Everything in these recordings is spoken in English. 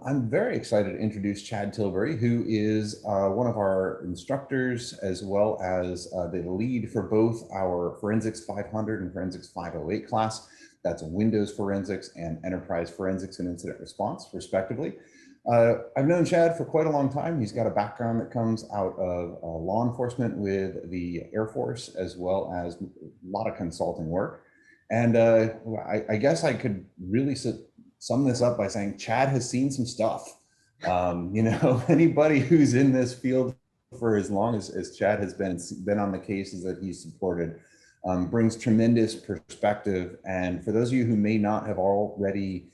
I'm very excited to introduce Chad Tilbury, who is one of our instructors, as well as the lead for both our Forensics 500 and Forensics 508 class. That's Windows Forensics and Enterprise Forensics and Incident Response, respectively. I've known Chad for quite a long time. He's got a background that comes out of law enforcement with the Air Force, as well as a lot of consulting work. And I guess I could really sum this up by saying Chad has seen some stuff. You know, anybody who's in this field for as long as Chad has been on the cases that he's supported brings tremendous perspective. And for those of you who may not have already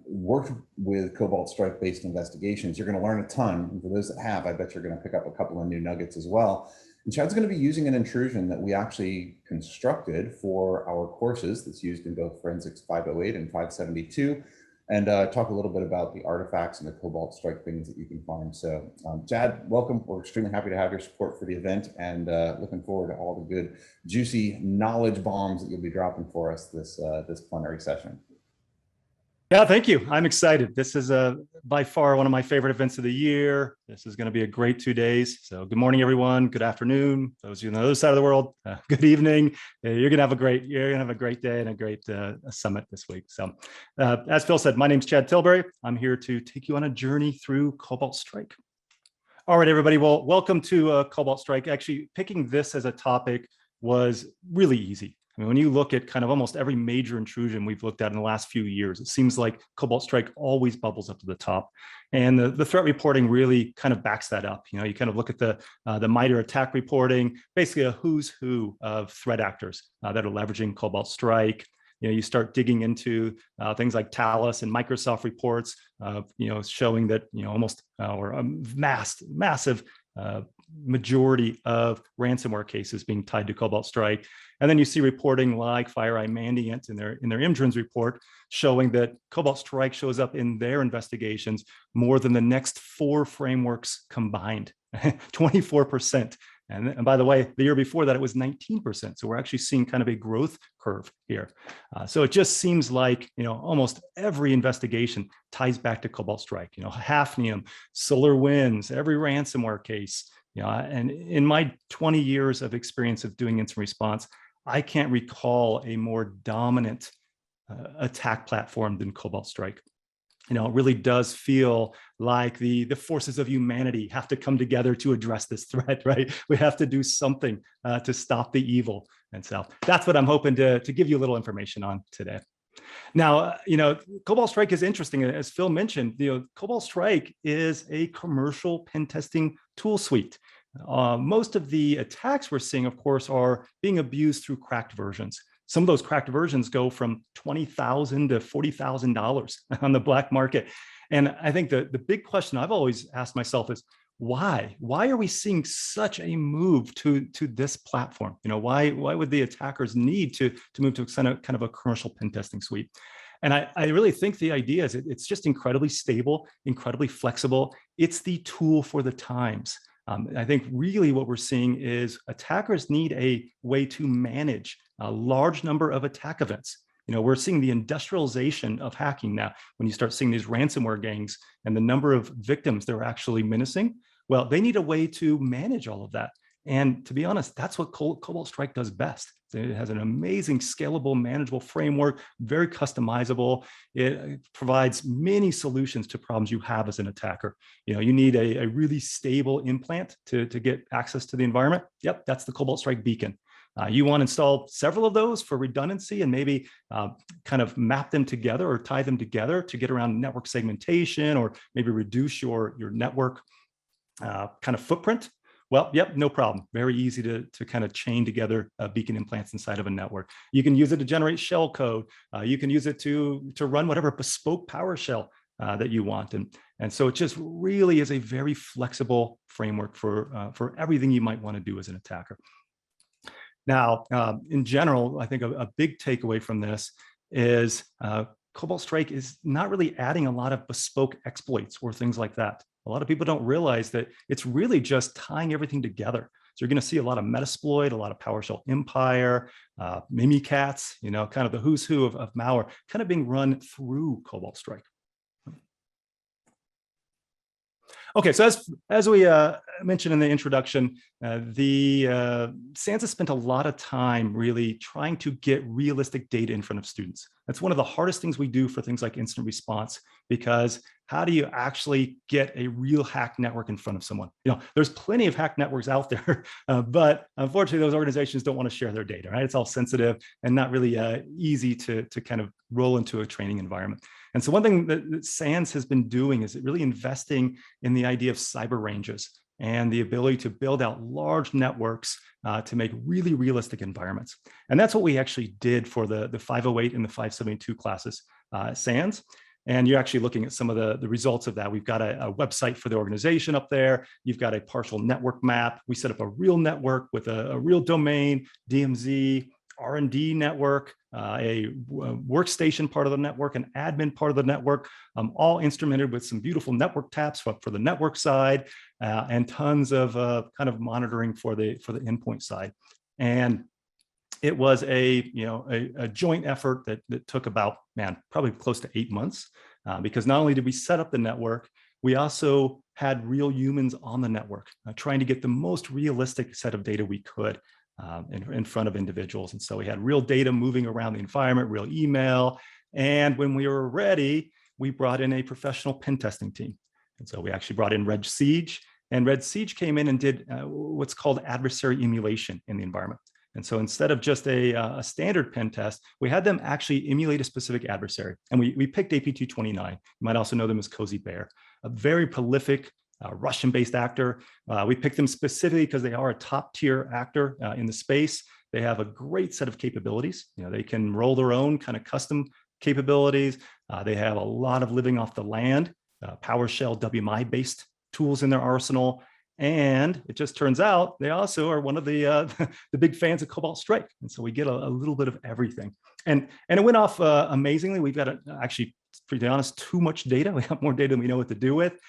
worked with Cobalt Strike-based investigations, you're going to learn a ton. And for those that have, I bet you're going to pick up a couple of new nuggets as well. And Chad's going to be using an intrusion that we actually constructed for our courses that's used in both Forensics 508 and 572, and talk a little bit about the artifacts and the Cobalt Strike things that you can find. So Chad, welcome. We're extremely happy to have your support for the event, and looking forward to all the good, juicy knowledge bombs that you'll be dropping for us this plenary session. Yeah, thank you. I'm excited. This is by far one of my favorite events of the year. This is going to be a great 2 days. So good morning, everyone. Good afternoon. Those of you on the other side of the world, good evening. You're going to have a great day and a great summit this week. So as Phil said, my name's Chad Tilbury. I'm here to take you on a journey through Cobalt Strike. All right, everybody. Well, welcome to Cobalt Strike. Actually, picking this as a topic was really easy. I mean, when you look at kind of almost every major intrusion we've looked at in the last few years, it seems like Cobalt Strike always bubbles up to the top. And the threat reporting really kind of backs that up. You know, you kind of look at the MITRE attack reporting, basically a who's who of threat actors that are leveraging Cobalt Strike. You know, you start digging into things like Talus and Microsoft reports, you know, showing that, you know, almost or a massive majority of ransomware cases being tied to Cobalt Strike. And then you see reporting like FireEye Mandiant in their Imtrins report showing that Cobalt Strike shows up in their investigations more than the next 4 frameworks combined, 24%. And by the way, the year before that, it was 19%. So we're actually seeing kind of a growth curve here. So it just seems like, you know, almost every investigation ties back to Cobalt Strike. You know, Hafnium, SolarWinds, every ransomware case. You know, and in my 20 years of experience of doing incident response, I can't recall a more dominant attack platform than Cobalt Strike. You know, it really does feel like the forces of humanity have to come together to address this threat, right? We have to do something to stop the evil. And so that's what I'm hoping to give you a little information on today. Now, you know, Cobalt Strike is interesting. As Phil mentioned, you know, Cobalt Strike is a commercial pen testing tool suite. Most of the attacks we're seeing, of course, are being abused through cracked versions. Some of those cracked versions go from $20,000 to $40,000 on the black market. And I think the big question I've always asked myself is, why? Why are we seeing such a move to this platform? You know, why would the attackers need to move to kind of a commercial pen testing suite? And I really think the idea is it's just incredibly stable, incredibly flexible. It's the tool for the times. I think really what we're seeing is attackers need a way to manage a large number of attack events. You know, we're seeing the industrialization of hacking now. When you start seeing these ransomware gangs and the number of victims they're actually menacing, well, they need a way to manage all of that. And to be honest, that's what Cobalt Strike does best. It has an amazing, scalable, manageable framework, very customizable. It provides many solutions to problems you have as an attacker. You know, you need a really stable implant to get access to the environment. Yep, that's the Cobalt Strike beacon. You want to install several of those for redundancy and maybe kind of map them together or tie them together to get around network segmentation or maybe reduce your network kind of footprint. Well, yep, no problem. Very easy to kind of chain together beacon implants inside of a network. You can use it to generate shell code. You can use it to run whatever bespoke PowerShell that you want. And so it just really is a very flexible framework for everything you might want to do as an attacker. Now, in general, I think a big takeaway from this is Cobalt Strike is not really adding a lot of bespoke exploits or things like that. A lot of people don't realize that it's really just tying everything together. So you're going to see a lot of Metasploit, a lot of PowerShell Empire, Mimikatz, you know, kind of the who's who of malware kind of being run through Cobalt Strike. Okay, so as we mentioned in the introduction, SANS has spent a lot of time really trying to get realistic data in front of students. That's one of the hardest things we do for things like incident response, because how do you actually get a real hack network in front of someone? There's plenty of hack networks out there, but unfortunately, those organizations don't want to share their data, right? It's all sensitive and not really easy to kind of roll into a training environment. And so one thing that SANS has been doing is really investing in the idea of cyber ranges and the ability to build out large networks to make really realistic environments. And that's what we actually did for the 508 and the 572 classes at SANS. And you're actually looking at some of the results of that. We've got a website for the organization up there. You've got a partial network map. We set up a real network with a real domain, DMZ, R&D network, a workstation part of the network, an admin part of the network, all instrumented with some beautiful network taps for the network side, and tons of kind of monitoring for the endpoint side. And it was a joint effort that took about, probably close to 8 months, because not only did we set up the network, we also had real humans on the network, trying to get the most realistic set of data we could in front of individuals. And so we had real data moving around the environment, real email. And when we were ready, we brought in a professional pen testing team. And so we actually brought in Red Siege, and Red Siege came in and did what's called adversary emulation in the environment. And so instead of just a standard pen test, we had them actually emulate a specific adversary. And we picked AP229. You might also know them as Cozy Bear, a very prolific Russian-based actor. We picked them specifically because they are a top-tier actor in the space. They have a great set of capabilities. They can roll their own kind of custom capabilities. They have a lot of living off the land, PowerShell WMI-based tools in their arsenal. And it just turns out they also are one of the big fans of Cobalt Strike. And so we get a little bit of everything. And it went off amazingly. We've got actually, to be honest, too much data. We have more data than we know what to do with.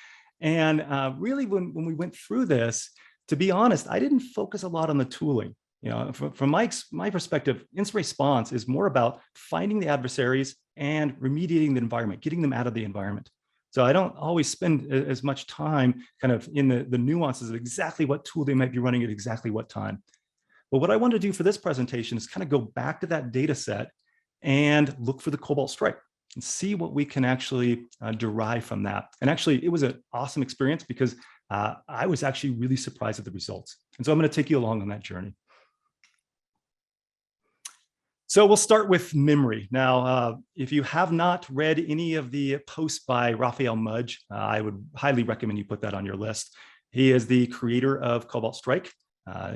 And really, when we went through this, to be honest, I didn't focus a lot on the tooling. From my perspective, incident response is more about finding the adversaries and remediating the environment, getting them out of the environment. So I don't always spend as much time kind of in the nuances of exactly what tool they might be running at exactly what time. But what I want to do for this presentation is kind of go back to that data set and look for the Cobalt Strike and see what we can actually derive from that. And actually, it was an awesome experience because I was actually really surprised at the results. And so I'm going to take you along on that journey. So we'll start with memory. Now, if you have not read any of the posts by Raphael Mudge, I would highly recommend you put that on your list. He is the creator of Cobalt Strike.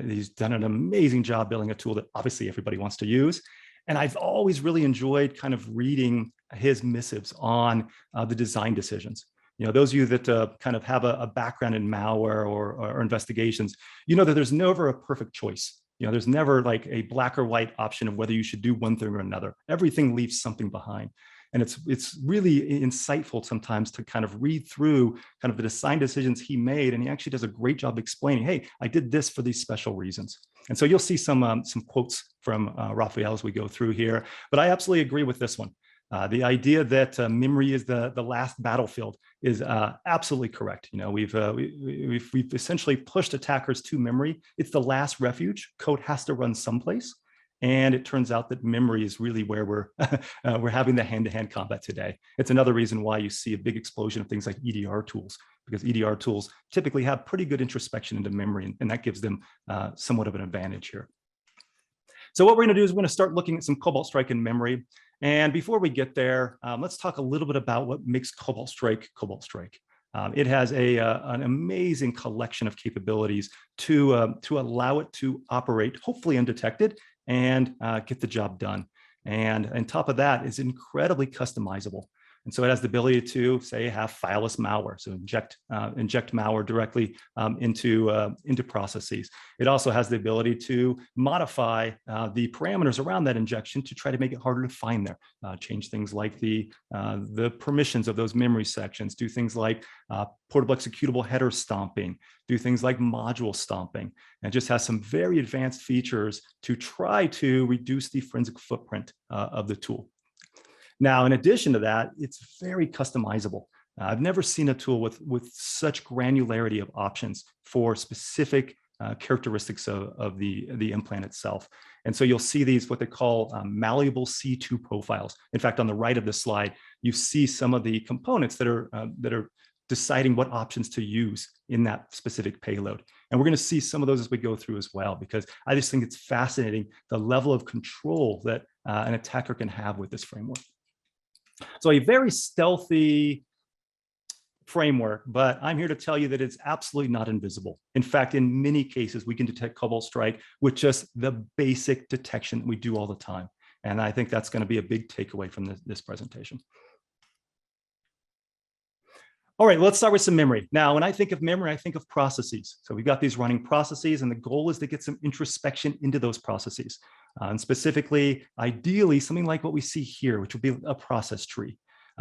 He's done an amazing job building a tool that obviously everybody wants to use. And I've always really enjoyed kind of reading his missives on the design decisions. Those of you that kind of have a background in malware or investigations, that there's never a perfect choice. There's never like a black or white option of whether you should do one thing or another. Everything leaves something behind. And it's really insightful sometimes to kind of read through kind of the design decisions he made. And he actually does a great job explaining, hey, I did this for these special reasons. And so you'll see some quotes from Raphael as we go through here. But I absolutely agree with this one. The idea that memory is the last battlefield is absolutely correct. We've essentially pushed attackers to memory. It's the last refuge. Code has to run someplace. And it turns out that memory is really where we're having the hand-to-hand combat today. It's another reason why you see a big explosion of things like EDR tools, because EDR tools typically have pretty good introspection into memory, and that gives them somewhat of an advantage here. So what we're going to do is we're going to start looking at some Cobalt Strike in memory. And before we get there, let's talk a little bit about what makes Cobalt Strike Cobalt Strike. It has an amazing collection of capabilities to allow it to operate, hopefully undetected, and get the job done. And on top of that, it's incredibly customizable. And so it has the ability to, say, have fileless malware, so inject malware directly into processes. It also has the ability to modify the parameters around that injection to try to make it harder to find there. Change things like the permissions of those memory sections. Do things like portable executable header stomping. Do things like module stomping. And it just has some very advanced features to try to reduce the forensic footprint of the tool. Now, in addition to that, it's very customizable. I've never seen a tool with such granularity of options for specific characteristics of the implant itself. And so you'll see these, what they call malleable C2 profiles. In fact, on the right of the slide, you see some of the components that are deciding what options to use in that specific payload. And we're going to see some of those as we go through as well, because I just think it's fascinating the level of control that an attacker can have with this framework. So a very stealthy framework, but I'm here to tell you that it's absolutely not invisible. In fact, in many cases, we can detect Cobalt Strike with just the basic detection that we do all the time. And I think that's going to be a big takeaway from this presentation. All right, let's start with some memory. Now, when I think of memory, I think of processes. So we've got these running processes, and the goal is to get some introspection into those processes. And specifically, ideally, something like what we see here, which would be a process tree.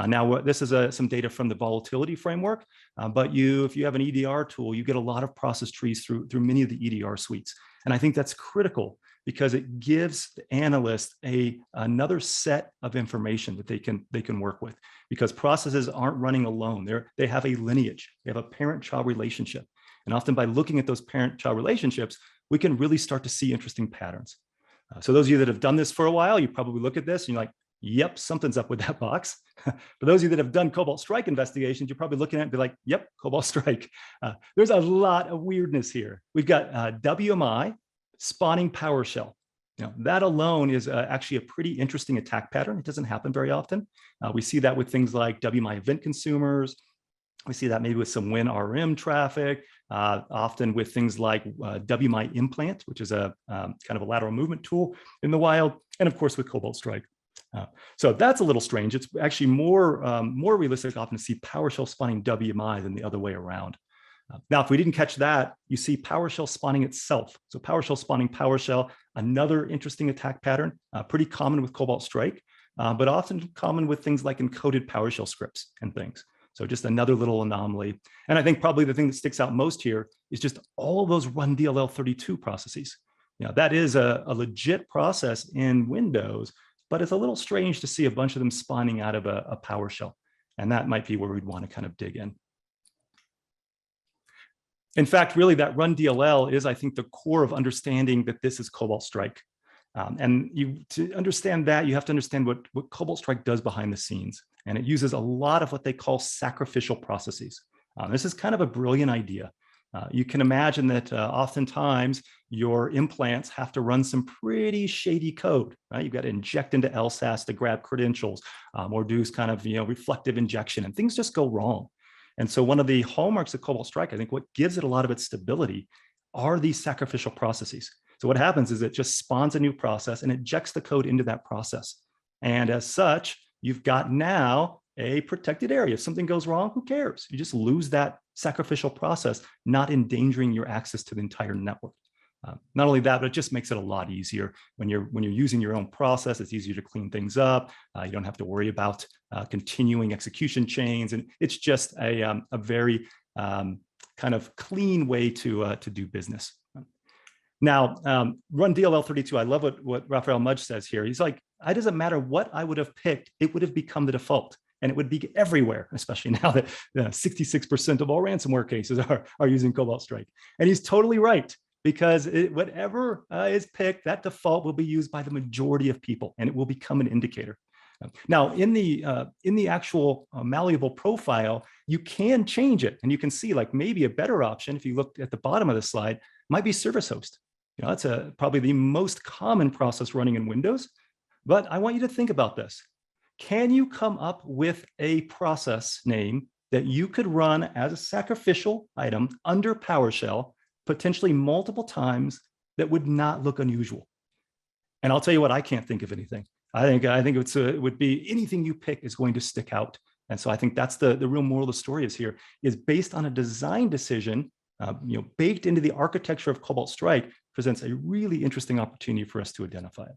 Now, this is some data from the volatility framework, but if you have an EDR tool, you get a lot of process trees through many of the EDR suites. And I think that's critical because it gives the analyst another set of information that they can work with, because processes aren't running alone. They have a lineage, they have a parent-child relationship. And often by looking at those parent-child relationships, we can really start to see interesting patterns. So those of you that have done this for a while, you probably look at this and you're like, yep, something's up with that box. For those of you that have done Cobalt Strike investigations, you're probably looking at it and be like, yep, Cobalt Strike. There's a lot of weirdness here. We've got WMI spawning PowerShell. Now, that alone is actually a pretty interesting attack pattern. It doesn't happen very often. We see that with things like WMI event consumers. We see that maybe with some WinRM traffic, often with things like WMI implant, which is a kind of a lateral movement tool in the wild, and of course with Cobalt Strike. So that's a little strange. It's actually more realistic often to see PowerShell spawning WMI than the other way around. Now, if we didn't catch that, you see PowerShell spawning itself. So PowerShell spawning PowerShell, another interesting attack pattern, pretty common with Cobalt Strike, but often common with things like encoded PowerShell scripts and things. So just another little anomaly. And I think probably the thing that sticks out most here is just all of those run DLL32 processes. That is a legit process in Windows, but it's a little strange to see a bunch of them spawning out of a PowerShell. And that might be where we'd want to kind of dig in. In fact, really that run DLL is, I think, the core of understanding that this is Cobalt Strike. And to understand that, you have to understand what Cobalt Strike does behind the scenes. And it uses a lot of what they call sacrificial processes. This is kind of a brilliant idea. You can imagine that oftentimes your implants have to run some pretty shady code, right? You've got to inject into LSAS to grab credentials or do kind of reflective injection, and things just go wrong. And so one of the hallmarks of Cobalt Strike, I think what gives it a lot of its stability are these sacrificial processes. So what happens is it just spawns a new process and injects the code into that process. And as such, you've got now a protected area. If something goes wrong, who cares? You just lose that sacrificial process, not endangering your access to the entire network. Not only that, but it just makes it a lot easier when you're using your own process. It's easier to clean things up. You don't have to worry about continuing execution chains, and it's just a very kind of clean way to do business. Now, run DLL32. I love what Raphael Mudge says here. He's like, it doesn't matter what I would have picked, it would have become the default. And it would be everywhere, especially now that 66% of all ransomware cases are using Cobalt Strike. And he's totally right, because whatever is picked, that default will be used by the majority of people, and it will become an indicator. Now, in the actual malleable profile, you can change it, and you can see like maybe a better option, if you look at the bottom of the slide, might be service host. That's probably the most common process running in Windows. But I want you to think about this. Can you come up with a process name that you could run as a sacrificial item under PowerShell, potentially multiple times, that would not look unusual? And I'll tell you what, I can't think of anything. I think it would be anything you pick is going to stick out. And so I think that's the real moral of the story is based on a design decision, baked into the architecture of Cobalt Strike, presents a really interesting opportunity for us to identify it.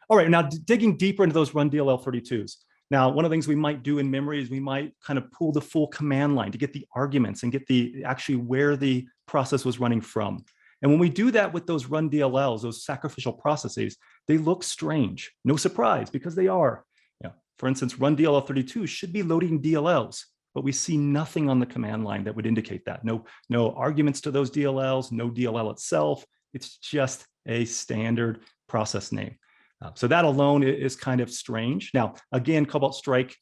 All right, now digging deeper into those run DLL32s. Now, one of the things we might do in memory is we might kind of pull the full command line to get the arguments and get actually where the process was running from. And when we do that with those run DLLs, those sacrificial processes, they look strange. No surprise, because they are. For instance, run DLL32 should be loading DLLs, but we see nothing on the command line that would indicate that. No arguments to those DLLs, no DLL itself. It's just a standard process name. So that alone is kind of strange. Now, again, Cobalt Strike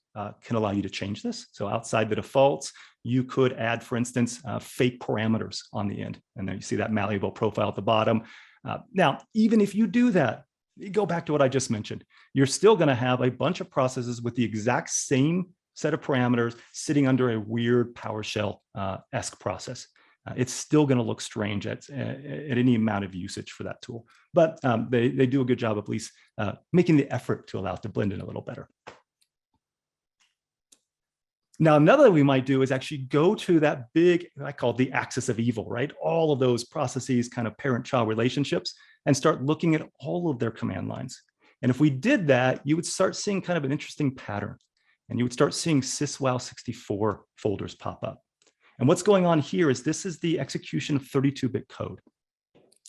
can allow you to change this. So outside the defaults, you could add, for instance, fake parameters on the end. And then you see that malleable profile at the bottom. Now, even if you do that, you go back to what I just mentioned, you're still going to have a bunch of processes with the exact same set of parameters sitting under a weird PowerShell-esque process. It's still going to look strange at any amount of usage for that tool. But they do a good job of at least making the effort to allow it to blend in a little better. Now, another thing we might do is actually go to that big, I call it the axis of evil, right? All of those processes, kind of parent-child relationships, and start looking at all of their command lines. And if we did that, you would start seeing kind of an interesting pattern. And you would start seeing syswow64 folders pop up. And what's going on here is this is the execution of 32-bit code.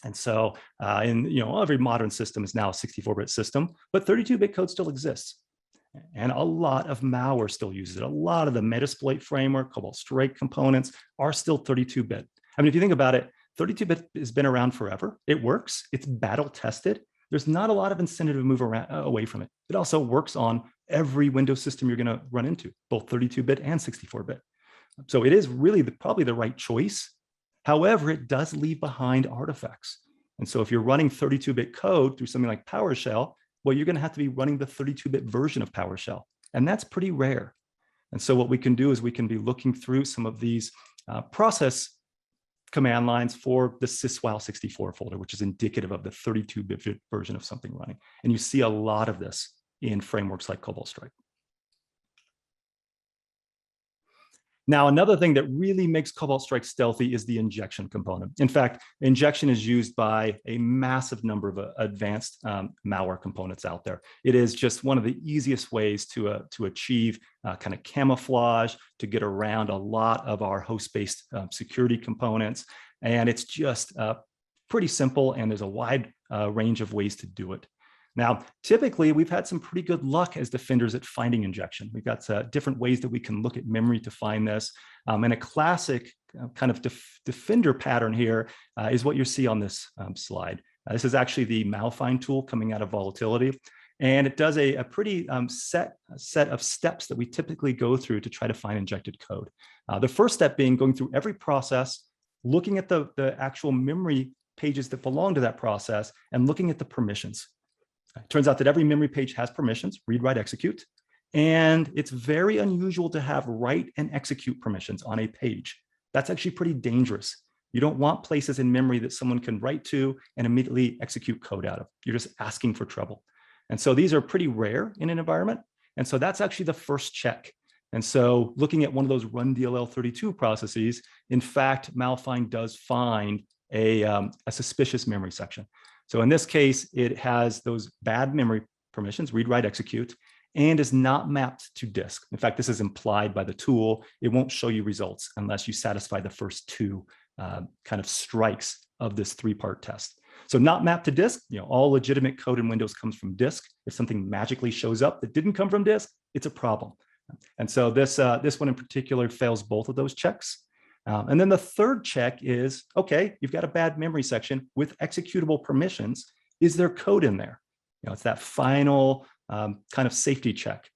And so every modern system is now a 64-bit system, but 32-bit code still exists. And a lot of malware still uses it. A lot of the Metasploit framework, Cobalt Strike components are still 32-bit. I mean, if you think about it, 32-bit has been around forever. It works. It's battle tested. There's not a lot of incentive to move away from it. It also works on every Windows system you're going to run into, both 32-bit and 64-bit. So it is really probably the right choice. However, it does leave behind artifacts. And so if you're running 32-bit code through something like PowerShell, well, you're going to have to be running the 32-bit version of PowerShell. And that's pretty rare. And so what we can do is we can be looking through some of these process command lines for the syswow64 folder, which is indicative of the 32-bit version of something running. And you see a lot of this in frameworks like Cobalt Strike. Now, another thing that really makes Cobalt Strike stealthy is the injection component. In fact, injection is used by a massive number of advanced malware components out there. It is just one of the easiest ways to achieve kind of camouflage, to get around a lot of our host-based security components. And it's just pretty simple, and there's a wide range of ways to do it. Now, typically, we've had some pretty good luck as defenders at finding injection. We've got different ways that we can look at memory to find this. And a classic kind of defender pattern here is what you see on this slide. This is actually the malfind tool coming out of volatility. And it does a pretty set of steps that we typically go through to try to find injected code. The first step being going through every process, looking at the actual memory pages that belong to that process, and looking at the permissions. It turns out that every memory page has permissions, read, write, execute, and it's very unusual to have write and execute permissions on a page. That's actually pretty dangerous. You don't want places in memory that someone can write to and immediately execute code out of. You're just asking for trouble. And so these are pretty rare in an environment. And so that's actually the first check. And so looking at one of those run DLL32 processes, in fact, malfind does find a suspicious memory section. So in this case, it has those bad memory permissions, read, write, execute, and is not mapped to disk. In fact, this is implied by the tool. It won't show you results unless you satisfy the first two kind of strikes of this three-part test. So not mapped to disk, all legitimate code in Windows comes from disk. If something magically shows up that didn't come from disk, it's a problem. And so this one in particular fails both of those checks. And then the third check is, okay, you've got a bad memory section with executable permissions. Is there code in there? It's that final kind of safety check.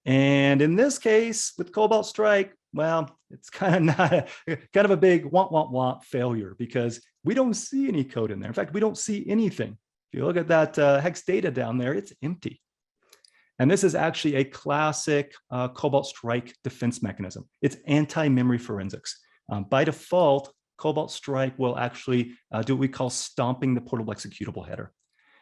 And in this case, with Cobalt Strike, well, it's kind of a big want failure, because we don't see any code in there. In fact, we don't see anything. If you look at that hex data down there, it's empty. And this is actually a classic Cobalt Strike defense mechanism. It's anti-memory forensics. By default, Cobalt Strike will actually do what we call stomping the portable executable header.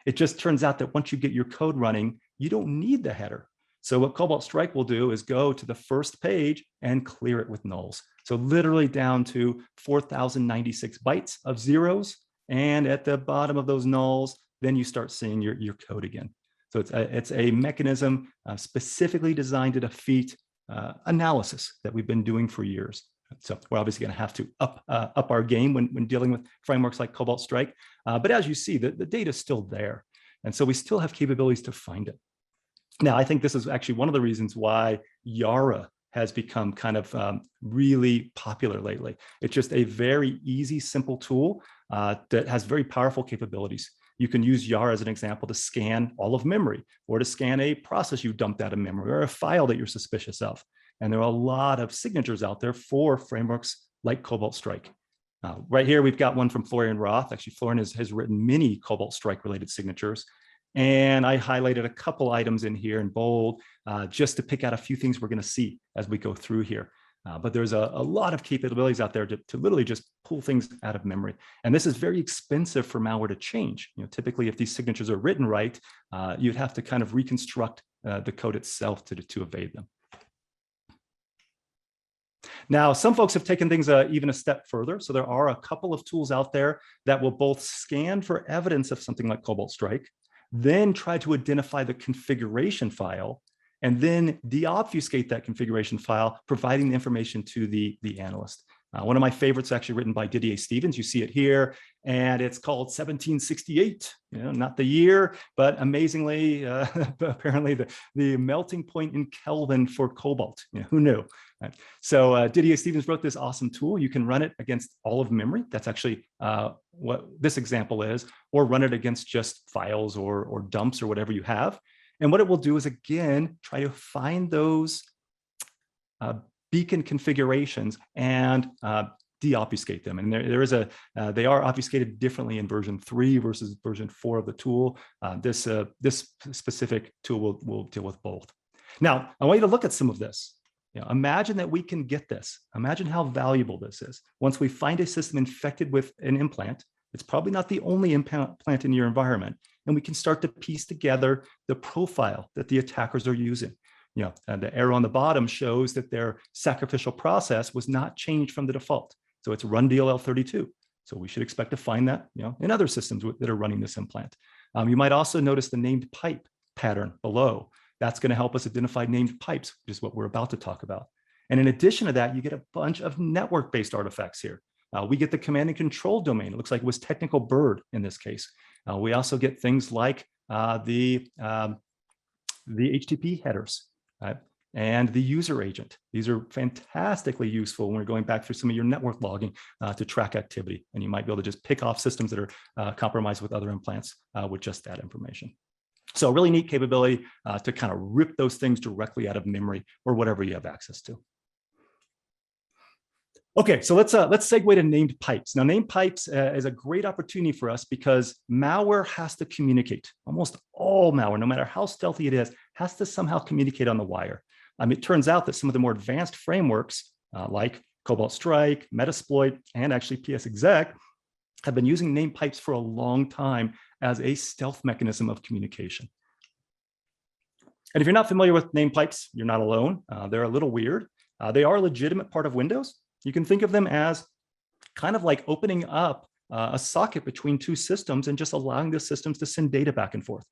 It just turns out that once you get your code running, you don't need the header. So what Cobalt Strike will do is go to the first page and clear it with nulls. So literally down to 4,096 bytes of zeros. And at the bottom of those nulls, then you start seeing your code again. So it's a mechanism specifically designed to defeat analysis that we've been doing for years. So we're obviously going to have to up our game when dealing with frameworks like Cobalt Strike. But as you see, the data is still there. And so we still have capabilities to find it. Now, I think this is actually one of the reasons why Yara has become kind of really popular lately. It's just a very easy, simple tool that has very powerful capabilities. You can use Yara as an example to scan all of memory, or to scan a process you dumped out of memory, or a file that you're suspicious of. And there are a lot of signatures out there for frameworks like Cobalt Strike. Right here, we've got one from Florian Roth. Actually, Florian has written many Cobalt Strike related signatures. And I highlighted a couple items in here in bold, just to pick out a few things we're going to see as we go through here. But there's a lot of capabilities out there to literally just pull things out of memory. And this is very expensive for malware to change. Typically, if these signatures are written right, you'd have to kind of reconstruct the code itself to evade them. Now, some folks have taken things even a step further. So there are a couple of tools out there that will both scan for evidence of something like Cobalt Strike, then try to identify the configuration file, and then deobfuscate that configuration file, providing the information to the analyst. One of my favorites, actually written by Didier Stevens. You see it here, and it's called 1768. Not the year, but amazingly, apparently the melting point in Kelvin for cobalt. Who knew? Right. So Didier Stevens wrote this awesome tool. You can run it against all of memory. That's actually what this example is, or run it against just files or dumps or whatever you have. And what it will do is, again, try to find those beacon configurations and deobfuscate them. And there is they are obfuscated differently in version 3 versus version 4 of the tool. This specific tool will deal with both. Now, I want you to look at some of this. Imagine that we can get this. Imagine how valuable this is. Once we find a system infected with an implant, it's probably not the only implant in your environment, and we can start to piece together the profile that the attackers are using. And the arrow on the bottom shows that their sacrificial process was not changed from the default. So it's run DLL32. So we should expect to find that in other systems that are running this implant. You might also notice the named pipe pattern below. That's going to help us identify named pipes, which is what we're about to talk about. And in addition to that, you get a bunch of network-based artifacts here. We get the command and control domain. It looks like it was technical bird in this case. We also get things like the HTTP headers and the user agent. These are fantastically useful when we're going back through some of your network logging to track activity. And you might be able to just pick off systems that are compromised with other implants with just that information. So a really neat capability to kind of rip those things directly out of memory or whatever you have access to. Okay, so let's segue to named pipes. Now, named pipes is a great opportunity for us because malware has to communicate. Almost all malware, no matter how stealthy it is, has to somehow communicate on the wire. It turns out that some of the more advanced frameworks like Cobalt Strike, Metasploit, and actually PSExec have been using named pipes for a long time as a stealth mechanism of communication. And if you're not familiar with named pipes, you're not alone. They're a little weird. They are a legitimate part of Windows. You can think of them as kind of like opening up a socket between two systems and just allowing the systems to send data back and forth.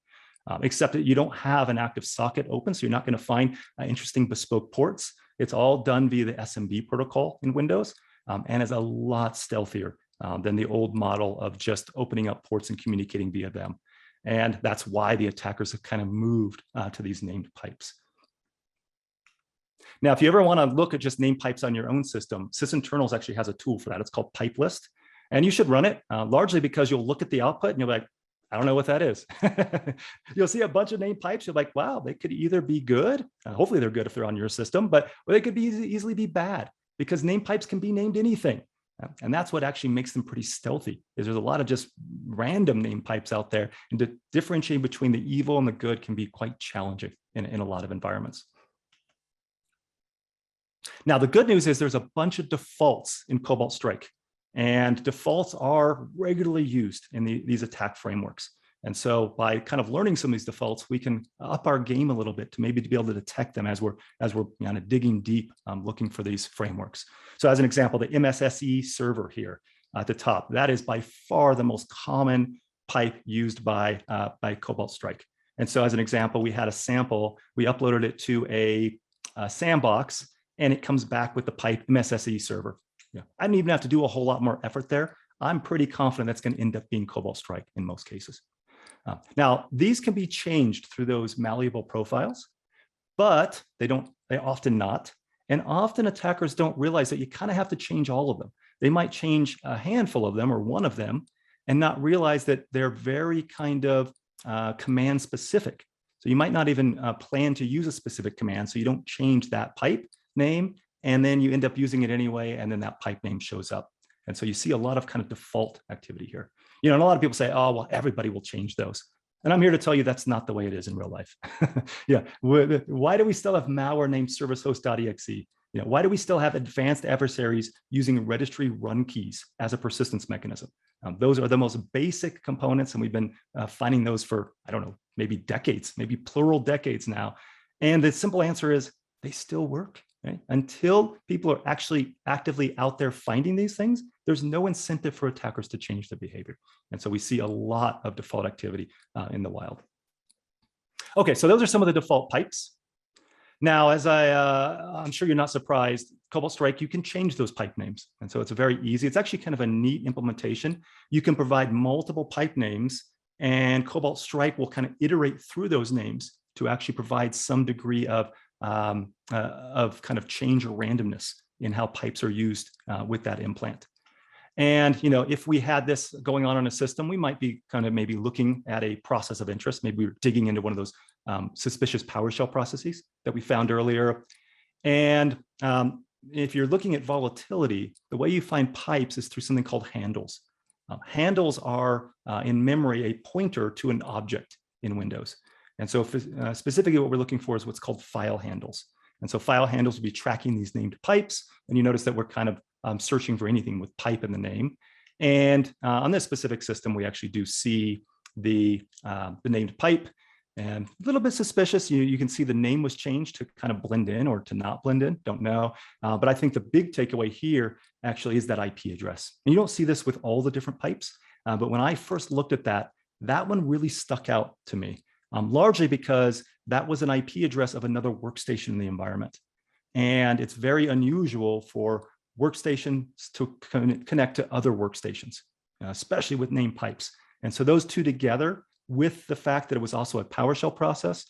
Except that you don't have an active socket open, so you're not going to find interesting bespoke ports. It's all done via the SMB protocol in Windows, and is a lot stealthier than the old model of just opening up ports and communicating via them. And that's why the attackers have kind of moved to these named pipes. Now, if you ever want to look at just named pipes on your own system, sysinternals actually has a tool for that. It's called Pipelist. And you should run it largely because you'll look at the output and you'll be like, I don't know what that is. You'll see a bunch of named pipes. You're like, wow, they could either be good. Hopefully they're good if they're on your system, or they could be easily be bad because named pipes can be named anything. And that's what actually makes them pretty stealthy, is there's a lot of just random named pipes out there, and to differentiate between the evil and the good can be quite challenging in a lot of environments. Now, the good news is there's a bunch of defaults in Cobalt Strike, and defaults are regularly used in these attack frameworks. And so by kind of learning some of these defaults, we can up our game a little bit to maybe to be able to detect them as we're kind of digging deep, looking for these frameworks. So as an example, the MSSE server here at the top, that is by far the most common pipe used by Cobalt Strike. And so as an example, we had a sample, we uploaded it to a sandbox, and it comes back with the pipe MSSE server. Yeah. I don't even have to do a whole lot more effort there. I'm pretty confident that's going to end up being Cobalt Strike in most cases. Now, these can be changed through those malleable profiles, but they often not. And often attackers don't realize that you kind of have to change all of them. They might change a handful of them or one of them and not realize that they're very kind of command specific. So you might not even plan to use a specific command, so you don't change that pipe name, and then you end up using it anyway, and then that pipe name shows up. And so you see a lot of kind of default activity here. You know, and a lot of people say, oh, well, everybody will change those. And I'm here to tell you that's not the way it is in real life. Yeah, why do we still have malware named servicehost.exe? You know, why do we still have advanced adversaries using registry run keys as a persistence mechanism? Those are the most basic components, and we've been finding those for, I don't know, maybe decades, maybe plural decades now. And the simple answer is they still work. Right? Until people are actually actively out there finding these things, there's no incentive for attackers to change their behavior. And so we see a lot of default activity in the wild. Okay, so those are some of the default pipes. Now, as I'm sure you're not surprised, Cobalt Strike, you can change those pipe names. And so it's very easy. It's actually kind of a neat implementation. You can provide multiple pipe names, and Cobalt Strike will kind of iterate through those names to actually provide some degree of kind of change or randomness in how pipes are used with that implant. And, you know, if we had this going on in a system, we might be kind of maybe looking at a process of interest. Maybe we're digging into one of those suspicious PowerShell processes that we found earlier. And if you're looking at volatility, the way you find pipes is through something called handles. Handles are in memory a pointer to an object in Windows. And so specifically what we're looking for is what's called file handles. And so file handles will be tracking these named pipes. And you notice that we're kind of searching for anything with pipe in the name. And on this specific system, we actually do see the named pipe. And a little bit suspicious, you can see the name was changed to kind of blend in or to not blend in, don't know. But I think the big takeaway here actually is that IP address. And you don't see this with all the different pipes. But when I first looked at that, that one really stuck out to me. Largely because that was an IP address of another workstation in the environment. And it's very unusual for workstations to connect to other workstations, especially with named pipes. And so those two together, with the fact that it was also a PowerShell process,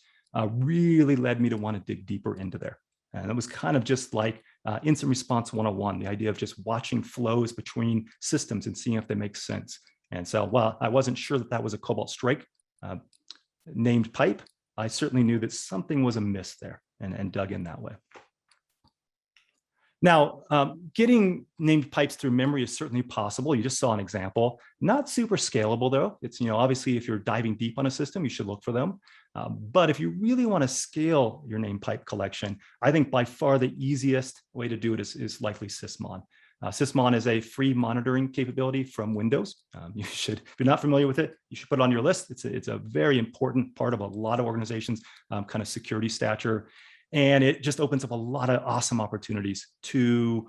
really led me to want to dig deeper into there. And it was kind of just like Incident Response 101, the idea of just watching flows between systems and seeing if they make sense. And so while I wasn't sure that that was a Cobalt Strike named pipe, I certainly knew that something was amiss there and dug in that way. Now, getting named pipes through memory is certainly possible. You just saw an example. Not super scalable though. It's, you know, obviously if you're diving deep on a system, you should look for them. But if you really want to scale your named pipe collection, I think by far the easiest way to do it is likely Sysmon. Sysmon is a free monitoring capability from Windows. You should, if you're not familiar with it, you should put it on your list. It's a very important part of a lot of organizations' kind of security stature. And it just opens up a lot of awesome opportunities to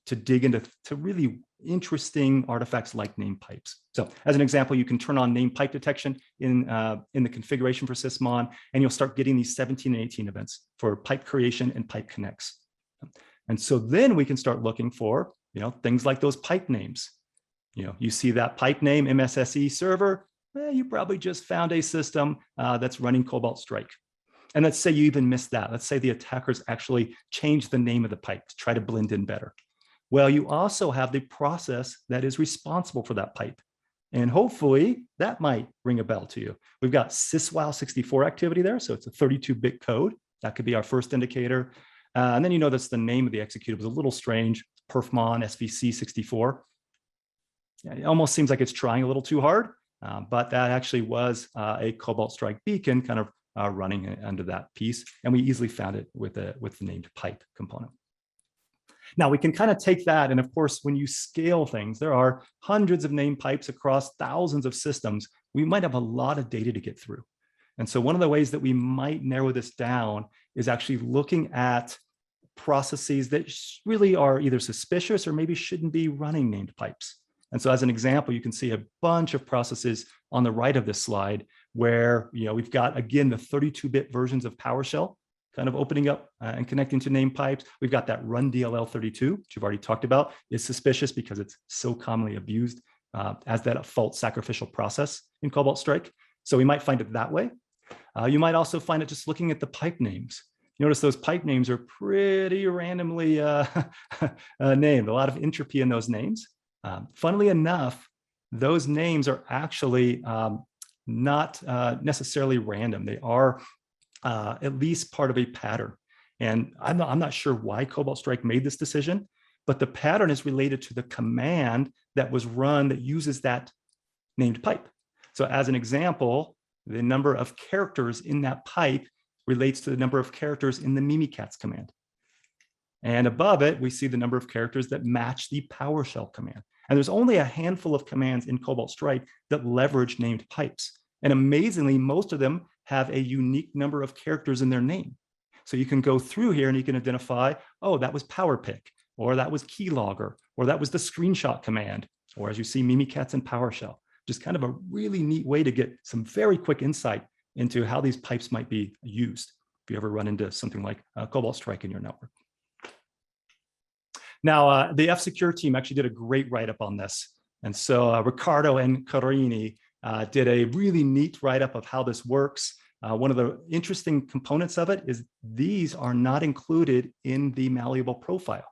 dig into really interesting artifacts like named pipes. So as an example, you can turn on named pipe detection in the configuration for Sysmon, and you'll start getting these 17 and 18 events for pipe creation and pipe connects. And so then we can start looking for, you know, things like those pipe names. You know, you see that pipe name, MSSE server, you probably just found a system that's running Cobalt Strike. And let's say you even missed that. Let's say the attackers actually changed the name of the pipe to try to blend in better. Well, you also have the process that is responsible for that pipe. And hopefully that might ring a bell to you. We've got syswile64 activity there. So it's a 32-bit code. That could be our first indicator. And then you notice the name of the executable is a little strange, perfmon svc64. It almost seems like it's trying a little too hard, but that actually was a Cobalt Strike beacon kind of running under that piece. And we easily found it with the named pipe component. Now we can kind of take that, and of course, when you scale things, there are hundreds of named pipes across thousands of systems. We might have a lot of data to get through. And so one of the ways that we might narrow this down is actually looking at processes that really are either suspicious or maybe shouldn't be running named pipes. And so as an example, you can see a bunch of processes on the right of this slide where, you know, we've got, again, the 32-bit versions of PowerShell kind of opening up and connecting to named pipes. We've got that run DLL32, which you've already talked about, is suspicious because it's so commonly abused as that fault sacrificial process in Cobalt Strike. So we might find it that way. You might also find it just looking at the pipe names. Notice those pipe names are pretty randomly named, a lot of entropy in those names. Funnily enough, those names are actually not necessarily random. They are at least part of a pattern. And I'm not sure why Cobalt Strike made this decision, but the pattern is related to the command that was run that uses that named pipe. So as an example, the number of characters in that pipe relates to the number of characters in the mimikatz command. And above it, we see the number of characters that match the PowerShell command. And there's only a handful of commands in Cobalt Strike that leverage named pipes. And amazingly, most of them have a unique number of characters in their name. So you can go through here and you can identify, oh, that was PowerPick, or that was keylogger, or that was the screenshot command, or as you see, mimikatz and PowerShell. Just kind of a really neat way to get some very quick insight into how these pipes might be used if you ever run into something like Cobalt Strike in your network. Now, the FSecure team actually did a great write-up on this. And so Riccardo and Carini did a really neat write-up of how this works. One of the interesting components of it is these are not included in the malleable profile.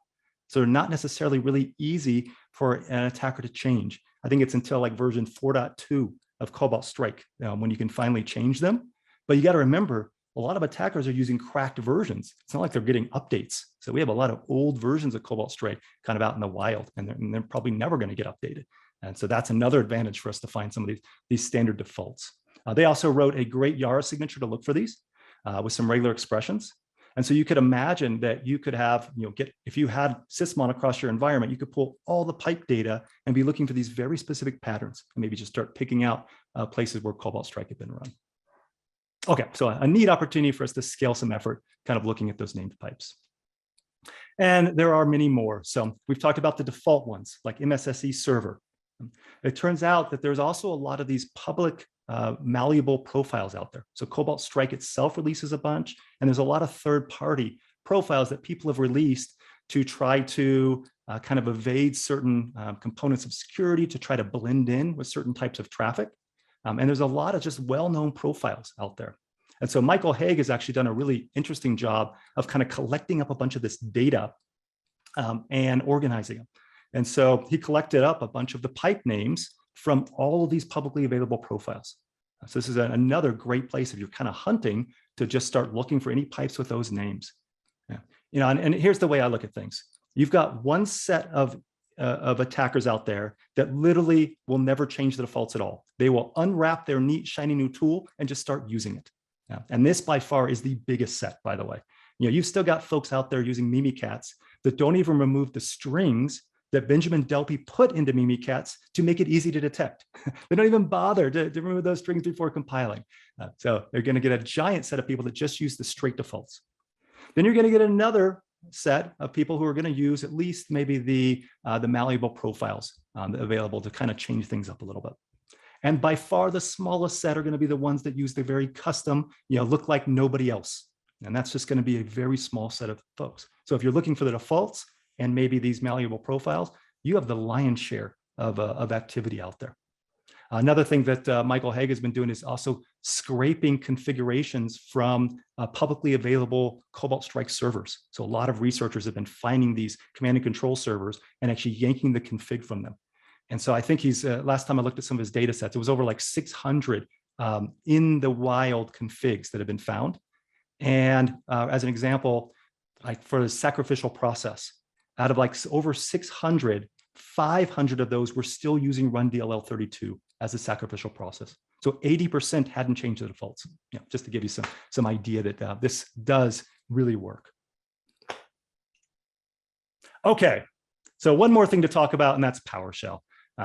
So they're not necessarily really easy for an attacker to change. I think it's until like version 4.2 of Cobalt Strike when you can finally change them. But you got to remember, a lot of attackers are using cracked versions. It's not like they're getting updates. So we have a lot of old versions of Cobalt Strike kind of out in the wild, and they're probably never going to get updated. And so that's another advantage for us to find some of these standard defaults. They also wrote a great Yara signature to look for these with some regular expressions. And so you could imagine that you could have, if you had Sysmon across your environment, you could pull all the pipe data and be looking for these very specific patterns and maybe just start picking out places where Cobalt Strike had been run. Okay, so a neat opportunity for us to scale some effort, kind of looking at those named pipes. And there are many more. So we've talked about the default ones like MSSE server. It turns out that there's also a lot of these public malleable profiles out there. So Cobalt Strike itself releases a bunch, and there's a lot of third-party profiles that people have released to try to kind of evade certain components of security, to try to blend in with certain types of traffic. And there's a lot of just well-known profiles out there. And so Michael Haig has actually done a really interesting job of kind of collecting up a bunch of this data and organizing them. And so he collected up a bunch of the pipe names from all of these publicly available profiles. So this is another great place if you're kind of hunting to just start looking for any pipes with those names. Yeah. And here's the way I look at things. You've got one set of attackers out there that literally will never change the defaults at all. They will unwrap their neat, shiny new tool and just start using it. Yeah. And this by far is the biggest set, by the way. You've still got folks out there using mimikatz that don't even remove the strings that Benjamin Delpy put into mimikatz to make it easy to detect. They don't even bother to remove those strings before compiling. So they're going to get a giant set of people that just use the straight defaults. Then you're going to get another set of people who are going to use at least maybe the malleable profiles available to kind of change things up a little bit. And by far the smallest set are going to be the ones that use the very custom, look like nobody else. And that's just going to be a very small set of folks. So if you're looking for the defaults and maybe these malleable profiles, you have the lion's share of activity out there. Another thing that Michael Haig has been doing is also scraping configurations from publicly available Cobalt Strike servers. So a lot of researchers have been finding these command and control servers and actually yanking the config from them. And so I think he's, last time I looked at some of his data sets, it was over like 600 in the wild configs that have been found. And as an example, like for the sacrificial process, out of like over 600, 500 of those were still using run DLL32 as a sacrificial process. So 80% hadn't changed the defaults, just to give you some idea that this does really work. Okay, so one more thing to talk about, and that's PowerShell.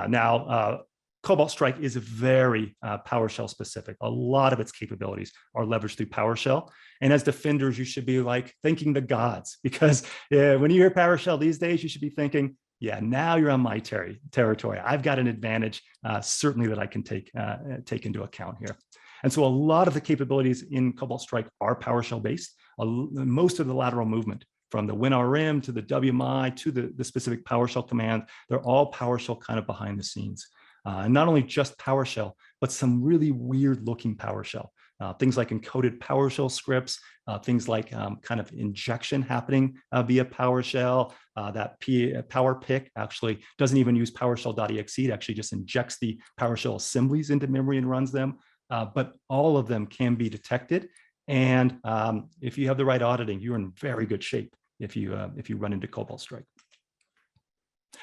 Now, Cobalt Strike is very PowerShell specific. A lot of its capabilities are leveraged through PowerShell. And as defenders, you should be like thanking the gods, because when you hear PowerShell these days, you should be thinking, yeah, now you're on my territory. I've got an advantage, certainly that I can take into account here. And so a lot of the capabilities in Cobalt Strike are PowerShell based. Most of the lateral movement, from the WinRM to the WMI to the specific PowerShell command, they're all PowerShell kind of behind the scenes. And not only just PowerShell, but some really weird looking PowerShell. Things like encoded PowerShell scripts, things like kind of injection happening via PowerShell. That PowerPick actually doesn't even use PowerShell.exe. It actually just injects the PowerShell assemblies into memory and runs them. But all of them can be detected. And if you have the right auditing, you're in very good shape if you run into Cobalt Strike.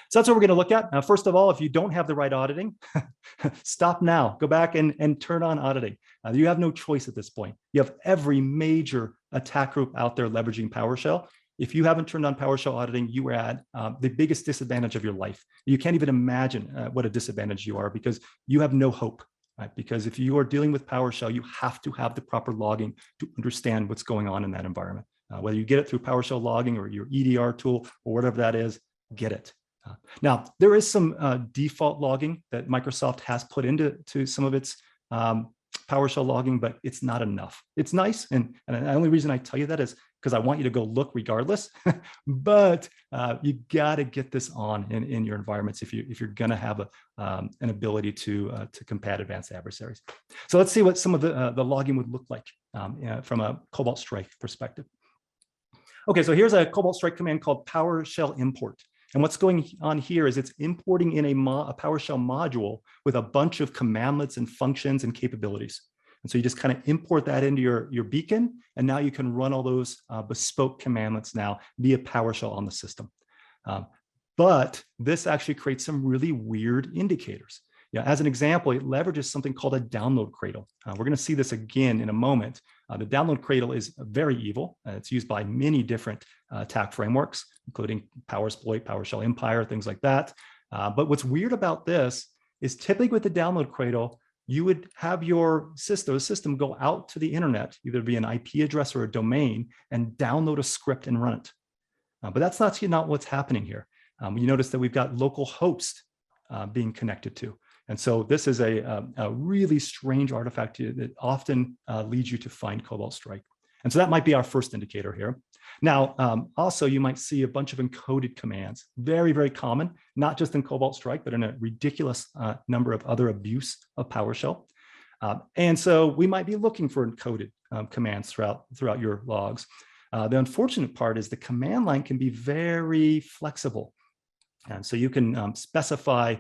So that's what we're going to look at. Now, first of all, if you don't have the right auditing, stop now. Go back and turn on auditing. You have no choice at this point. You have every major attack group out there leveraging PowerShell. If you haven't turned on PowerShell auditing, you are at the biggest disadvantage of your life. You can't even imagine what a disadvantage you are because you have no hope. Right? Because if you are dealing with PowerShell, you have to have the proper logging to understand what's going on in that environment. Whether you get it through PowerShell logging or your EDR tool or whatever that is, get it. Now, there is some default logging that Microsoft has put into some of its PowerShell logging, but it's not enough. It's nice, and the only reason I tell you that is because I want you to go look regardless. But you got to get this on in your environments if you're going to have an ability to combat advanced adversaries. So let's see what some of the logging would look like from a Cobalt Strike perspective. Okay, so here's a Cobalt Strike command called Powershell Import. And what's going on here is it's importing in a PowerShell module with a bunch of commandlets and functions and capabilities. And so you just kind of import that into your beacon, and now you can run all those bespoke commandlets now via PowerShell on the system. But this actually creates some really weird indicators. As an example, it leverages something called a download cradle. We're going to see this again in a moment. The download cradle is very evil. It's used by many different attack frameworks, including Powersploit, PowerShell Empire, things like that. But what's weird about this is typically with the download cradle, you would have your system go out to the internet, either via an IP address or a domain, and download a script and run it. But that's not what's happening here. You notice that we've got local host being connected to. And so this is a really strange artifact that often leads you to find Cobalt Strike. And so that might be our first indicator here. Now, also, you might see a bunch of encoded commands, very, very common, not just in Cobalt Strike, but in a ridiculous number of other abuse of PowerShell. And so we might be looking for encoded commands throughout your logs. The unfortunate part is the command line can be very flexible. And so you can specify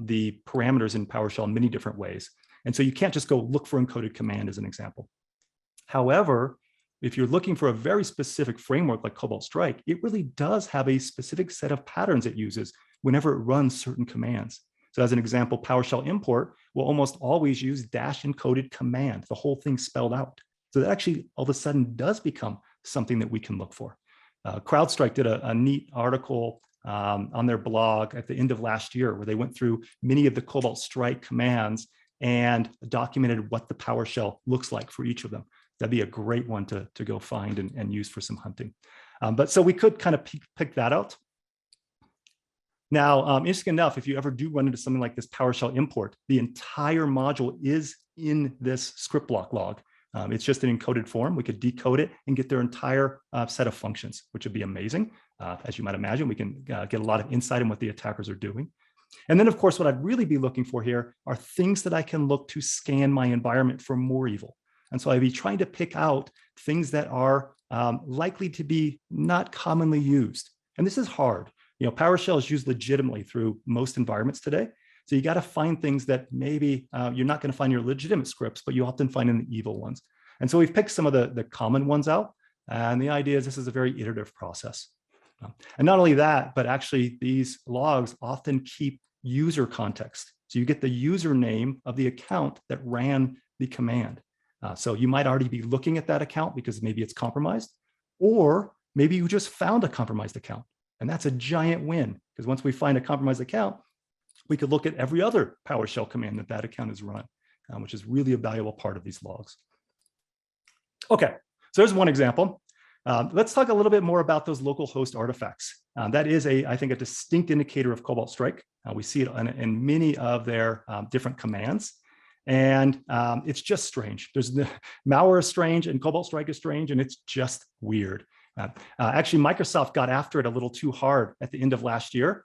the parameters in PowerShell in many different ways. And so you can't just go look for encoded command as an example. However, if you're looking for a very specific framework like Cobalt Strike, it really does have a specific set of patterns it uses whenever it runs certain commands. So as an example, PowerShell Import will almost always use -encoded command, the whole thing spelled out. So that actually all of a sudden does become something that we can look for. CrowdStrike did a neat article on their blog at the end of last year, where they went through many of the Cobalt Strike commands and documented what the PowerShell looks like for each of them. That'd be a great one to go find and use for some hunting. But so we could kind of pick that out. Now, interesting enough, if you ever do run into something like this PowerShell import, the entire module is in this script block log. It's just an encoded form. We could decode it and get their entire set of functions, which would be amazing. As you might imagine, we can get a lot of insight on what the attackers are doing. And then, of course, what I'd really be looking for here are things that I can look to scan my environment for more evil. And so I'd be trying to pick out things that are likely to be not commonly used. And this is hard. PowerShell is used legitimately through most environments today. So you got to find things that maybe you're not going to find your legitimate scripts, but you often find in the evil ones. And so we've picked some of the common ones out. And the idea is this is a very iterative process. And not only that, but actually these logs often keep user context. So you get the username of the account that ran the command. So you might already be looking at that account because maybe it's compromised, or maybe you just found a compromised account. And that's a giant win, because once we find a compromised account, we could look at every other PowerShell command that account has run, which is really a valuable part of these logs. Okay, so there's one example. Let's talk a little bit more about those local host artifacts. That is, I think, a distinct indicator of Cobalt Strike. We see it in many of their different commands. And it's just strange. Malware is strange, and Cobalt Strike is strange, and it's just weird. Actually, Microsoft got after it a little too hard at the end of last year.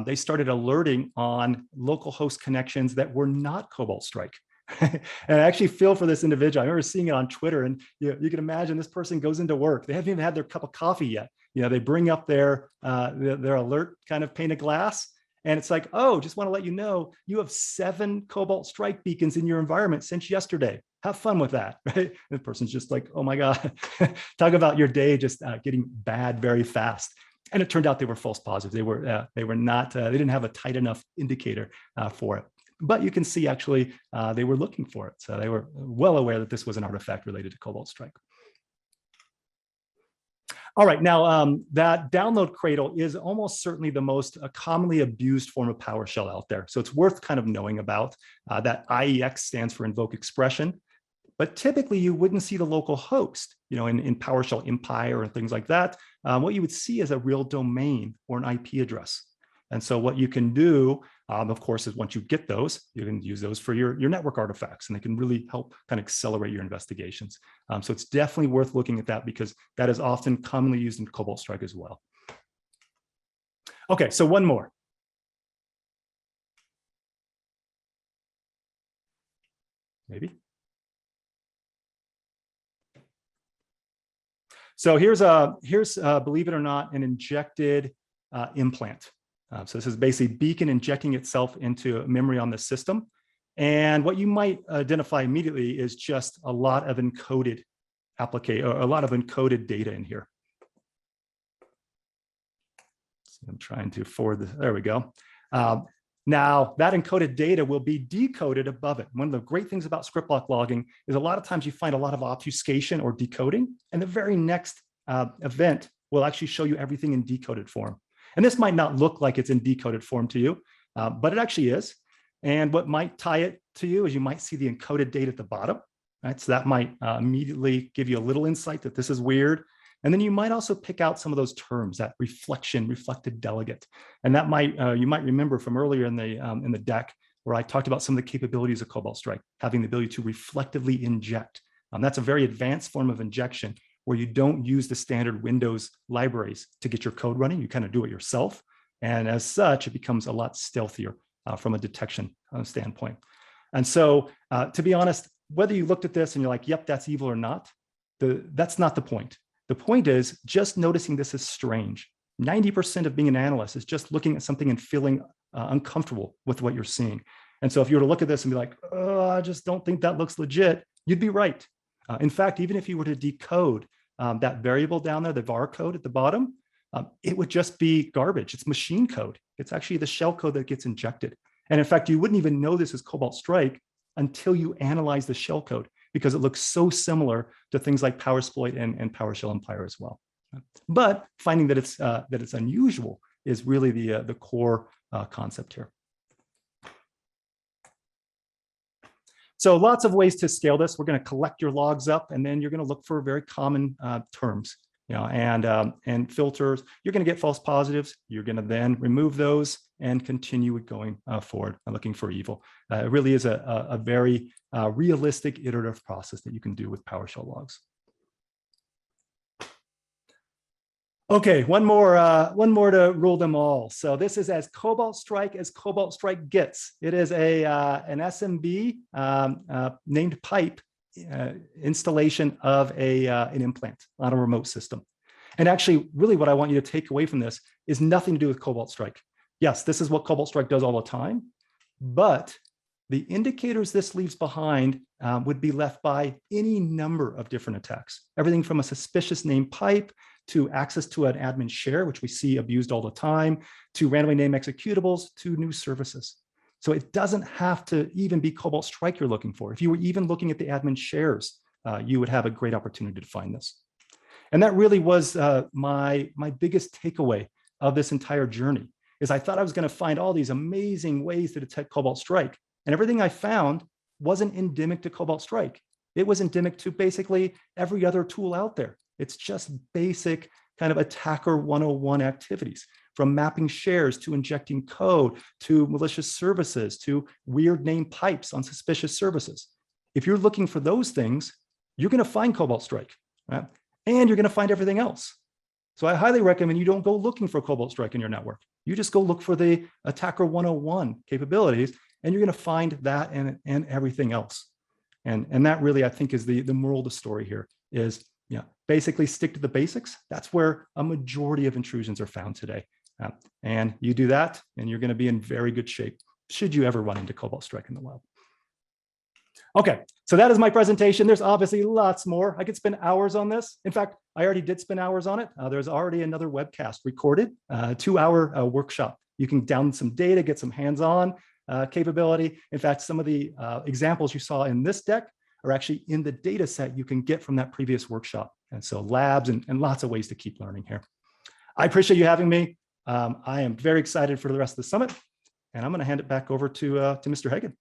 they started alerting on local host connections that were not Cobalt Strike. And I actually feel for this individual. I remember seeing it on Twitter, and you can imagine this person goes into work. They haven't even had their cup of coffee yet. They bring up their alert kind of pane of glass, and it's like, oh, just want to let you know, you have 7 Cobalt Strike beacons in your environment since yesterday. Have fun with that, right? And the person's just like, oh my God, talk about your day just getting bad very fast. And it turned out they were false positives. They were not. They didn't have a tight enough indicator for it. But you can see actually they were looking for it. So they were well aware that this was an artifact related to Cobalt Strike. All right, now that download cradle is almost certainly the most commonly abused form of PowerShell out there. So it's worth kind of knowing about. That IEX stands for invoke expression. But typically you wouldn't see the local host, in PowerShell Empire and things like that. What you would see is a real domain or an IP address. And so what you can do, of course, is once you get those, you can use those for your network artifacts, and they can really help kind of accelerate your investigations. So it's definitely worth looking at that, because that is often commonly used in Cobalt Strike as well. Okay, so one more. Maybe. So here's believe it or not, an injected implant. So this is basically Beacon injecting itself into memory on the system. And what you might identify immediately is just a lot of encoded a lot of encoded data in here. So I'm trying to forward this. There we go. Now that encoded data will be decoded above it. One of the great things about script block logging is a lot of times you find a lot of obfuscation or decoding, and the very next event will actually show you everything in decoded form. And this might not look like it's in decoded form to you, but it actually is. And what might tie it to you is you might see the encoded data at the bottom, right? So that might immediately give you a little insight that this is weird. And then you might also pick out some of those terms, that reflected delegate. And that you might remember from earlier in the deck, where I talked about some of the capabilities of Cobalt Strike, having the ability to reflectively inject. That's a very advanced form of injection, where you don't use the standard Windows libraries to get your code running. You kind of do it yourself. And as such, it becomes a lot stealthier from a detection standpoint. And so to be honest, whether you looked at this and you're like, yep, that's evil or not, that's not the point. The point is just noticing this is strange. 90% of being an analyst is just looking at something and feeling uncomfortable with what you're seeing. And so if you were to look at this and be like, oh, I just don't think that looks legit, you'd be right. In fact, even if you were to decode that variable down there, the var code at the bottom, it would just be garbage. It's machine code. It's actually the shell code that gets injected. And in fact, you wouldn't even know this is Cobalt Strike until you analyze the shell code, because it looks so similar to things like Powersploit and PowerShell Empire as well. But finding that it's unusual is really the core concept here. So lots of ways to scale this. We're going to collect your logs up, and then you're going to look for very common terms, and filters. You're going to get false positives. You're going to then remove those and continue with going forward and looking for evil. It really is a very realistic iterative process that you can do with PowerShell logs. Okay, one more to rule them all. So this is as Cobalt Strike gets. It is an SMB named Pipe installation of an implant on a remote system. And actually, really what I want you to take away from this is nothing to do with Cobalt Strike. Yes, this is what Cobalt Strike does all the time, but the indicators this leaves behind would be left by any number of different attacks. Everything from a suspicious name pipe to access to an admin share, which we see abused all the time, to randomly named executables, to new services. So it doesn't have to even be Cobalt Strike you're looking for. If you were even looking at the admin shares, you would have a great opportunity to find this. And that really was my biggest takeaway of this entire journey, is I thought I was going to find all these amazing ways to detect Cobalt Strike. And everything I found wasn't endemic to Cobalt Strike. It was endemic to basically every other tool out there. It's just basic kind of attacker 101 activities, from mapping shares to injecting code to malicious services to weird name pipes on suspicious services. If you're looking for those things, you're going to find Cobalt Strike, right? And you're going to find everything else. So I highly recommend you don't go looking for Cobalt Strike in your network. You just go look for the Attacker 101 capabilities, and you're going to find that and everything else. And that really, I think, is the moral of the story here is, basically stick to the basics. That's where a majority of intrusions are found today. And you do that, and you're going to be in very good shape should you ever run into Cobalt Strike in the wild. Okay, so that is my presentation. There's obviously lots more. I could spend hours on this. In fact, I already did spend hours on it. There's already another webcast recorded, 2-hour workshop. You can download some data, get some hands-on capability. In fact, some of the examples you saw in this deck are actually in the data set you can get from that previous workshop. And so labs and lots of ways to keep learning here. I appreciate you having me. I am very excited for the rest of the summit, and I'm going to hand it back over to Mr. Hagen.